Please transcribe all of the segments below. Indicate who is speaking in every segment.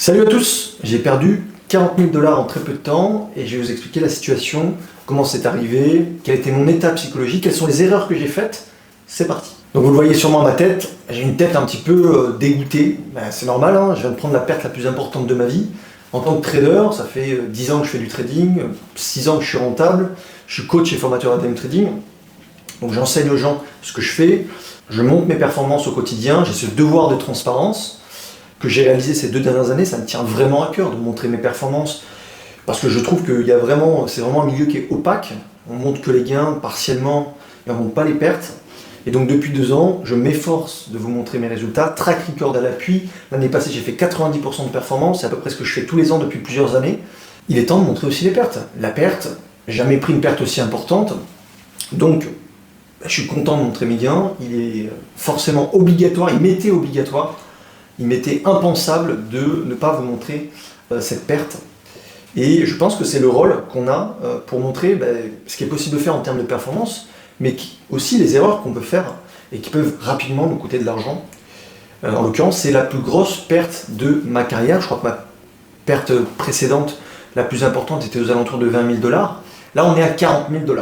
Speaker 1: Salut à tous, j'ai perdu 40 000 $ en très peu de temps et je vais vous expliquer la situation, comment c'est arrivé, quel était mon état psychologique, quelles sont les erreurs que j'ai faites. C'est parti. Donc vous le voyez sûrement à ma tête, j'ai une tête un petit peu dégoûtée. C'est normal, hein, je viens de prendre la perte la plus importante de ma vie. En tant que trader, ça fait 10 ans que je fais du trading, 6 ans que je suis rentable, je suis coach et formateur à DM Trading. Donc j'enseigne aux gens ce que je fais, je monte mes performances au quotidien, j'ai ce devoir de transparence que j'ai réalisé ces 2 dernières années. Ça me tient vraiment à cœur de montrer mes performances parce que je trouve que c'est vraiment un milieu qui est opaque. On montre que les gains partiellement, mais on ne montre pas les pertes. Et donc depuis 2 ans, je m'efforce de vous montrer mes résultats, track record à l'appui. L'année passée, j'ai fait 90% de performance, c'est à peu près ce que je fais tous les ans depuis plusieurs années. Il est temps de montrer aussi les pertes. La perte, jamais pris une perte aussi importante. Donc, je suis content de montrer mes gains. Il est forcément obligatoire, il m'était impensable de ne pas vous montrer cette perte. Et je pense que c'est le rôle qu'on a pour montrer ce qui est possible de faire en termes de performance, mais aussi les erreurs qu'on peut faire et qui peuvent rapidement nous coûter de l'argent. En l'occurrence, c'est la plus grosse perte de ma carrière. Je crois que ma perte précédente, la plus importante, était aux alentours de 20 000 $. Là, on est à 40 000 $.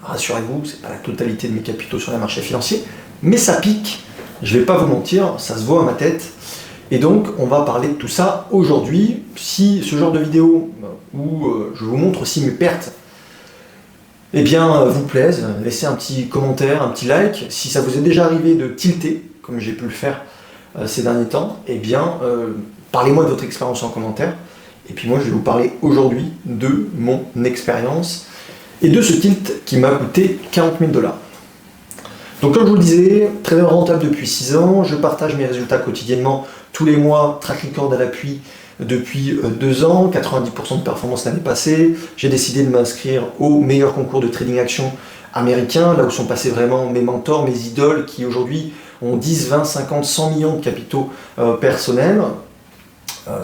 Speaker 1: Rassurez-vous, ce n'est pas la totalité de mes capitaux sur les marchés financiers, mais ça pique. Je ne vais pas vous mentir, ça se voit à ma tête. Et donc, on va parler de tout ça aujourd'hui. Si ce genre de vidéo où je vous montre aussi mes pertes, vous plaise, laissez un petit commentaire, un petit like. Si ça vous est déjà arrivé de tilter, comme j'ai pu le faire ces derniers temps, parlez-moi de votre expérience en commentaire. Et puis moi, je vais vous parler aujourd'hui de mon expérience et de ce tilt qui m'a coûté 40 000 $. Donc comme je vous le disais, trader rentable depuis 6 ans, je partage mes résultats quotidiennement tous les mois, track record à l'appui depuis 2 ans, 90% de performance l'année passée. J'ai décidé de m'inscrire au meilleur concours de trading action américain, là où sont passés vraiment mes mentors, mes idoles, qui aujourd'hui ont 10, 20, 50, 100 millions de capitaux personnels.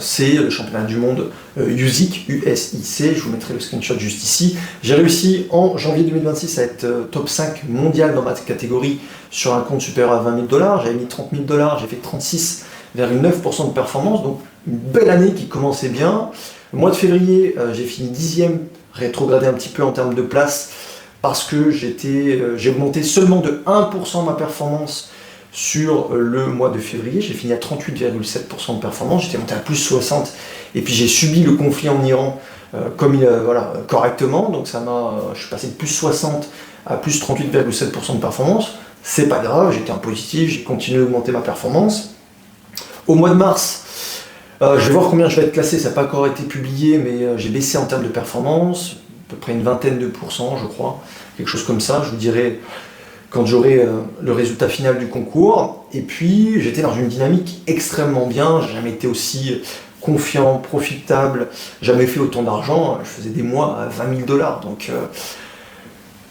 Speaker 1: C'est le championnat du monde USIC, USIC, je vous mettrai le screenshot juste ici. J'ai réussi en janvier 2026 à être top 5 mondial dans ma catégorie sur un compte supérieur à 20 000 $. J'avais mis 30 000 $, j'ai fait 36,9% de performance, donc une belle année qui commençait bien. Le mois de février, j'ai fini 10e, rétrogradé un petit peu en termes de place parce que j'ai augmenté seulement de 1% ma performance sur le mois de février. J'ai fini à 38,7% de performance, j'étais monté à plus 60, et puis j'ai subi le conflit en Iran correctement, donc je suis passé de plus 60 à plus 38,7% de performance. C'est pas grave, j'étais en positif, j'ai continué d'augmenter ma performance. Au mois de mars, je vais voir combien je vais être classé, ça n'a pas encore été publié, mais j'ai baissé en termes de performance, à peu près une vingtaine de pourcents, je crois, quelque chose comme ça. Je vous dirai quand j'aurai le résultat final du concours. Et puis j'étais dans une dynamique extrêmement bien, j'ai jamais été aussi confiant, profitable, jamais fait autant d'argent. Je faisais des mois à 20 000 $,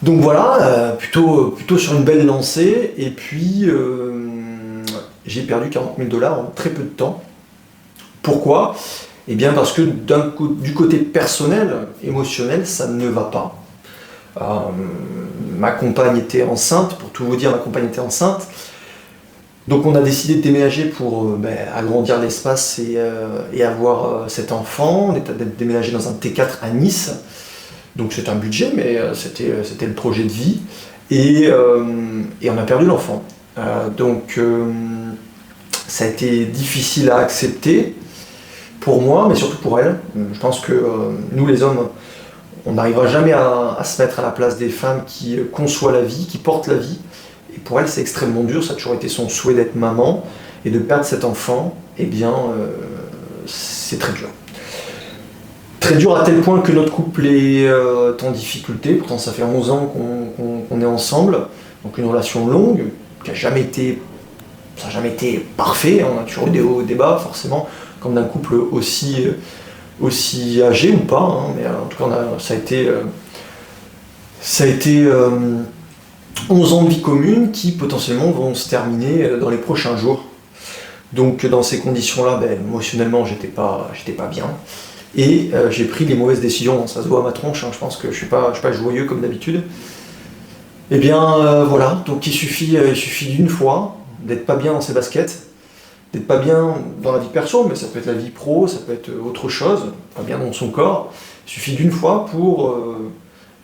Speaker 1: donc voilà, plutôt sur une belle lancée. Et puis j'ai perdu 40 000 $ en très peu de temps. Pourquoi? Eh bien parce que du côté personnel, émotionnel, ça ne va pas. Ma compagne était enceinte, pour tout vous dire, ma compagne était enceinte. Donc on a décidé de déménager pour agrandir l'espace et avoir cet enfant. On est déménagé dans un T4 à Nice. Donc c'est un budget, mais c'était le projet de vie. Et on a perdu l'enfant. Ça a été difficile à accepter pour moi, mais surtout pour elle. Je pense que nous les hommes, on n'arrivera jamais à se mettre à la place des femmes qui conçoivent la vie, qui portent la vie. Et pour elle, c'est extrêmement dur. Ça a toujours été son souhait d'être maman. Et de perdre cet enfant, c'est très dur. Très dur à tel point que notre couple est en difficulté. Pourtant, ça fait 11 ans qu'on est ensemble. Donc une relation longue, qui n'a jamais été parfait. On a toujours eu des hauts et des bas, forcément, comme d'un couple aussi âgé ou pas, hein, mais en tout cas ça a été 11 ans de vie commune qui potentiellement vont se terminer dans les prochains jours. Donc dans ces conditions-là, émotionnellement j'étais pas bien, et j'ai pris les mauvaises décisions. Ça se voit à ma tronche, hein, je pense que je suis pas joyeux comme d'habitude. Voilà, donc il suffit d'une fois d'être pas bien dans ses baskets, d'être pas bien dans la vie perso, mais ça peut être la vie pro, ça peut être autre chose, pas bien dans son corps. Il suffit d'une fois pour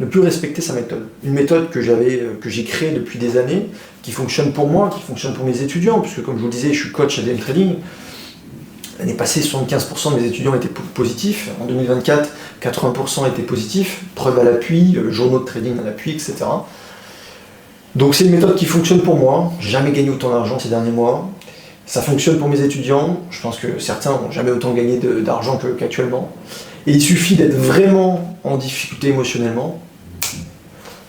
Speaker 1: ne plus respecter sa méthode. Une méthode que j'ai créée depuis des années, qui fonctionne pour moi, qui fonctionne pour mes étudiants, puisque comme je vous le disais, je suis coach à DM Trading. L'année passée, 75% de mes étudiants étaient positifs. En 2024, 80% étaient positifs. Preuves à l'appui, journaux de trading à l'appui, etc. Donc c'est une méthode qui fonctionne pour moi. J'ai jamais gagné autant d'argent ces derniers mois. Ça fonctionne pour mes étudiants. Je pense que certains n'ont jamais autant gagné d'argent qu'actuellement. Et il suffit d'être vraiment en difficulté émotionnellement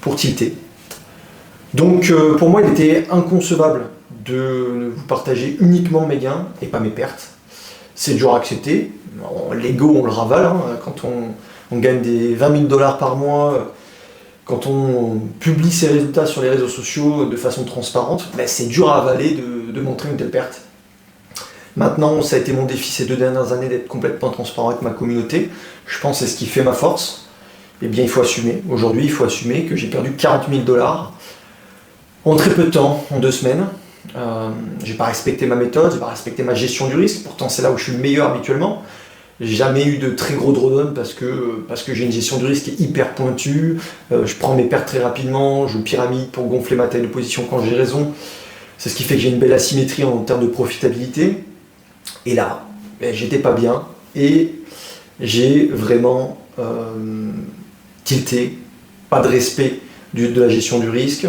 Speaker 1: pour tilter. Donc pour moi, il était inconcevable de vous partager uniquement mes gains et pas mes pertes. C'est dur à accepter. L'ego, on le ravale. Hein. Quand on gagne des 20 000 $ par mois, quand on publie ses résultats sur les réseaux sociaux de façon transparente, ben c'est dur à avaler de montrer une telle perte. Maintenant, ça a été mon défi ces 2 dernières années d'être complètement transparent avec ma communauté. Je pense que c'est ce qui fait ma force. Eh bien, il faut assumer. Aujourd'hui, il faut assumer que j'ai perdu 40 000 $ en très peu de temps, en 2 semaines. J'ai pas respecté ma méthode, j'ai pas respecté ma gestion du risque. Pourtant, c'est là où je suis le meilleur habituellement. J'ai jamais eu de très gros drawdown parce que j'ai une gestion du risque qui est hyper pointue. Je prends mes pertes très rapidement, je pyramide pour gonfler ma taille de position quand j'ai raison. C'est ce qui fait que j'ai une belle asymétrie en termes de profitabilité. Et là, j'étais pas bien et j'ai vraiment tilté, pas de respect de la gestion du risque,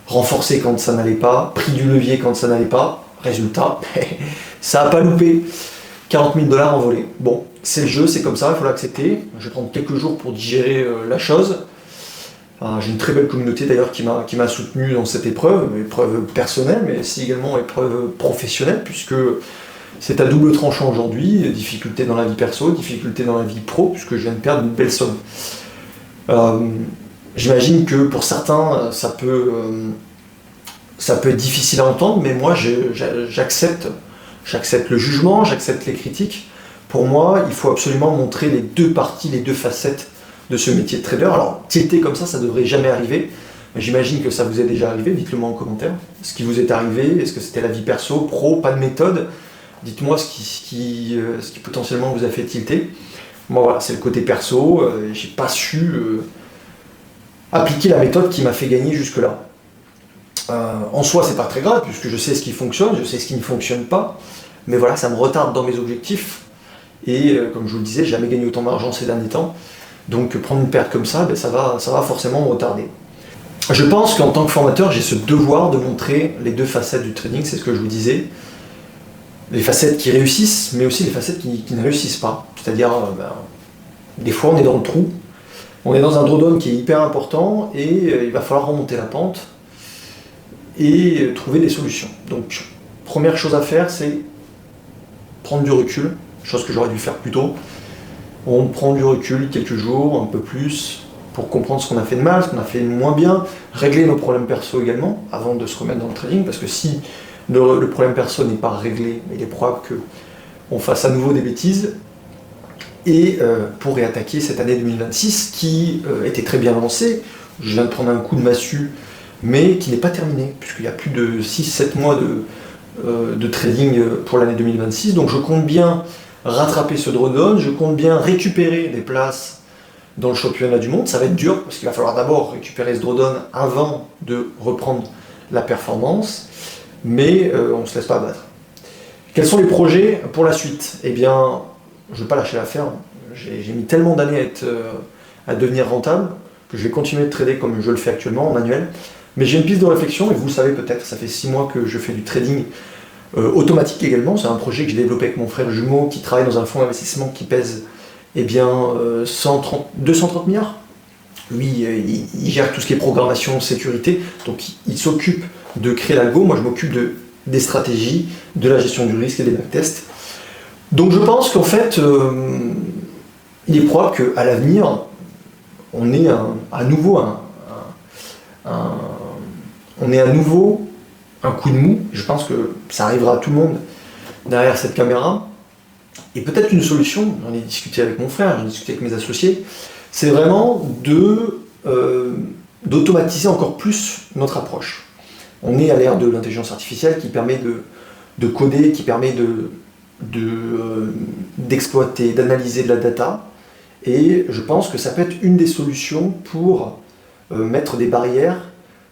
Speaker 1: renforcé quand ça n'allait pas, pris du levier quand ça n'allait pas. Résultat, ça n'a pas loupé. 40 000 $ envolés. Bon, c'est le jeu, c'est comme ça, il faut l'accepter. Je vais prendre quelques jours pour digérer la chose. J'ai une très belle communauté d'ailleurs qui m'a soutenu dans cette épreuve personnelle, mais c'est également épreuve professionnelle, puisque c'est à double tranchant aujourd'hui, difficulté dans la vie perso, difficulté dans la vie pro, puisque je viens de perdre une belle somme. J'imagine que pour certains, ça peut être difficile à entendre, mais moi j'accepte le jugement, j'accepte les critiques. Pour moi, il faut absolument montrer les 2 parties, les 2 facettes de ce métier de trader. Alors, tilter comme ça ne devrait jamais arriver. J'imagine que ça vous est déjà arrivé, dites-le moi en commentaire. Ce qui vous est arrivé, est-ce que c'était la vie perso, pro, pas de méthode? Dites-moi ce qui potentiellement vous a fait tilter. Moi voilà, c'est le côté perso, j'ai pas su appliquer la méthode qui m'a fait gagner jusque-là. En soi, c'est pas très grave, puisque je sais ce qui fonctionne, je sais ce qui ne fonctionne pas, mais voilà, ça me retarde dans mes objectifs, et comme je vous le disais, j'ai jamais gagné autant d'argent ces derniers temps, donc prendre une perte comme ça, ça va forcément me retarder. Je pense qu'en tant que formateur, j'ai ce devoir de montrer les 2 facettes du trading, c'est ce que je vous disais, les facettes qui réussissent, mais aussi les facettes qui ne réussissent pas, c'est-à-dire, des fois on est dans le trou, on est dans un drawdown qui est hyper important, et il va falloir remonter la pente, et trouver des solutions. Donc, première chose à faire, c'est prendre du recul, chose que j'aurais dû faire plus tôt. On prend du recul quelques jours, un peu plus, pour comprendre ce qu'on a fait de mal, ce qu'on a fait de moins bien, régler nos problèmes perso également, avant de se remettre dans le trading, parce que si le problème perso n'est pas réglé, il est probable qu'on fasse à nouveau des bêtises, et pour réattaquer cette année 2026, qui était très bien lancée. Je viens de prendre un coup de massue, mais qui n'est pas terminé, puisqu'il y a plus de 6-7 mois de trading pour l'année 2026, donc je compte bien rattraper ce drawdown, je compte bien récupérer des places dans le championnat du monde. Ça va être dur, parce qu'il va falloir d'abord récupérer ce drawdown avant de reprendre la performance, mais on ne se laisse pas abattre. Quels sont les projets pour la suite? Eh bien, je ne vais pas lâcher l'affaire, j'ai mis tellement d'années à devenir rentable, que je vais continuer de trader comme je le fais actuellement en manuel. Mais j'ai une piste de réflexion, et vous le savez peut-être, ça fait 6 mois que je fais du trading automatique également. C'est un projet que j'ai développé avec mon frère jumeau qui travaille dans un fonds d'investissement qui pèse 230 milliards. Lui, il gère tout ce qui est programmation, sécurité, donc il s'occupe de créer l'algo. Moi, je m'occupe des stratégies, de la gestion du risque et des backtests. Donc je pense qu'en fait, il est probable qu'à l'avenir, on ait à nouveau un coup de mou. Je pense que ça arrivera à tout le monde derrière cette caméra. Et peut-être une solution, j'en ai discuté avec mon frère, j'en ai discuté avec mes associés, c'est vraiment d'automatiser encore plus notre approche. On est à l'ère de l'intelligence artificielle qui permet de coder, qui permet d'exploiter, d'analyser de la data. Et je pense que ça peut être une des solutions pour mettre des barrières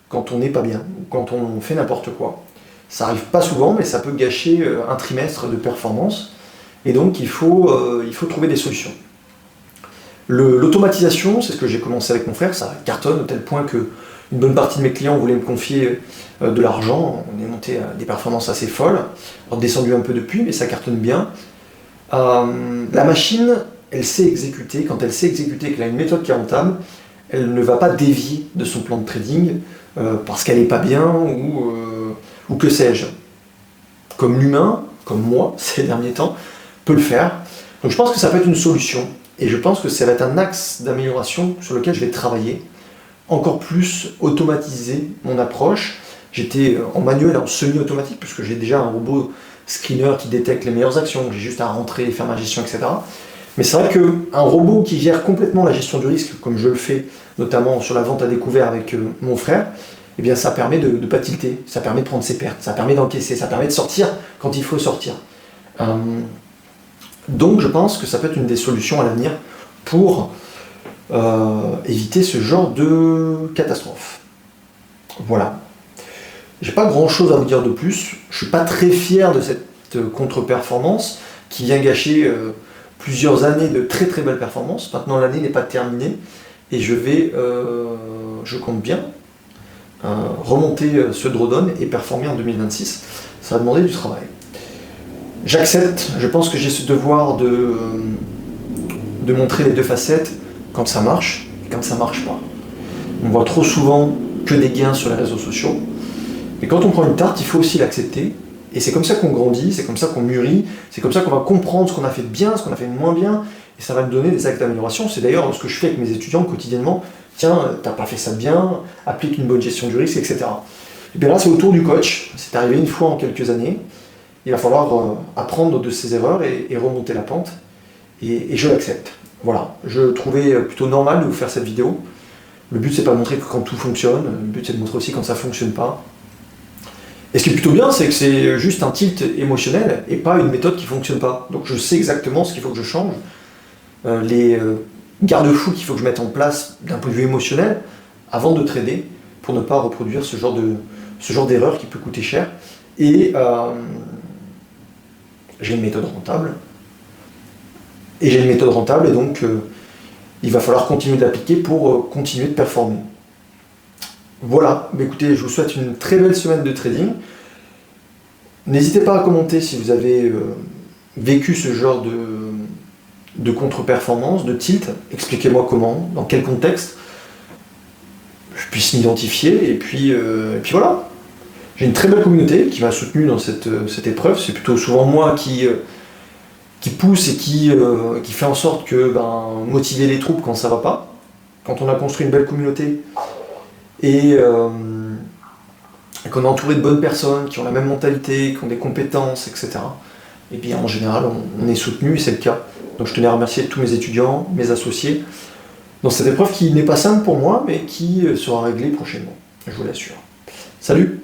Speaker 1: quand on n'est pas bien, ou quand on fait n'importe quoi. Ça n'arrive pas souvent, mais ça peut gâcher un trimestre de performance. Et donc il faut trouver des solutions. L'automatisation, c'est ce que j'ai commencé avec mon frère, ça cartonne au tel point que une bonne partie de mes clients voulaient me confier de l'argent. On est monté à des performances assez folles, descendu un peu depuis, mais ça cartonne bien. La machine, elle sait exécuter. Quand elle sait exécuter, qu'elle a une méthode qui est rentable, elle ne va pas dévier de son plan de trading parce qu'elle n'est pas bien ou que sais-je. Comme l'humain, comme moi, ces derniers temps, peut le faire. Donc je pense que ça peut être une solution. Et je pense que ça va être un axe d'amélioration sur lequel je vais travailler. Encore plus automatiser mon approche. J'étais en manuel, en semi-automatique, puisque j'ai déjà un robot screener qui détecte les meilleures actions. J'ai juste à rentrer, faire ma gestion, etc. Mais c'est vrai qu'un robot qui gère complètement la gestion du risque, comme je le fais notamment sur la vente à découvert avec mon frère, eh bien ça permet de ne pas tilter, ça permet de prendre ses pertes, ça permet d'encaisser, ça permet de sortir quand il faut sortir. Donc je pense que ça peut être une des solutions à l'avenir pour éviter ce genre de catastrophe. Voilà. J'ai pas grand chose à vous dire de plus. Je suis pas très fier de cette contre-performance qui vient gâcher plusieurs années de très très belles performances. Maintenant l'année n'est pas terminée et je compte bien remonter ce drawdown et performer en 2026. Ça va demander du travail. J'accepte, je pense que j'ai ce devoir de montrer les deux facettes quand ça marche et quand ça marche pas. On voit trop souvent que des gains sur les réseaux sociaux. Mais quand on prend une tarte, il faut aussi l'accepter. Et c'est comme ça qu'on grandit, c'est comme ça qu'on mûrit, c'est comme ça qu'on va comprendre ce qu'on a fait de bien, ce qu'on a fait de moins bien, et ça va nous donner des actes d'amélioration. C'est d'ailleurs ce que je fais avec mes étudiants quotidiennement. Tiens, t'as pas fait ça de bien, applique une bonne gestion du risque, etc. Et bien là, c'est au tour du coach. C'est arrivé une fois en quelques années. Il va falloir apprendre de ses erreurs et remonter la pente. Et je l'accepte. Voilà. Je trouvais plutôt normal de vous faire cette vidéo. Le but, c'est pas de montrer que quand tout fonctionne. Le but, c'est de montrer aussi quand ça fonctionne pas. Et ce qui est plutôt bien, c'est que c'est juste un tilt émotionnel et pas une méthode qui ne fonctionne pas. Donc je sais exactement ce qu'il faut que je change, les garde-fous qu'il faut que je mette en place d'un point de vue émotionnel avant de trader pour ne pas reproduire ce genre d'erreur qui peut coûter cher. Et j'ai une méthode rentable. Et donc il va falloir continuer d'appliquer pour continuer de performer. Voilà, mais écoutez, je vous souhaite une très belle semaine de trading. N'hésitez pas à commenter si vous avez vécu ce genre de contre-performance, de tilt. Expliquez-moi comment, dans quel contexte je puisse m'identifier. Et puis voilà. J'ai une très belle communauté qui m'a soutenu dans cette épreuve. C'est plutôt souvent moi qui pousse et qui fait en sorte que motiver les troupes quand ça va pas. Quand on a construit une belle communauté, et qu'on est entouré de bonnes personnes qui ont la même mentalité, qui ont des compétences, etc. Et bien en général, on est soutenu et c'est le cas. Donc je tenais à remercier tous mes étudiants, mes associés, dans cette épreuve qui n'est pas simple pour moi, mais qui sera réglée prochainement, je vous l'assure. Salut!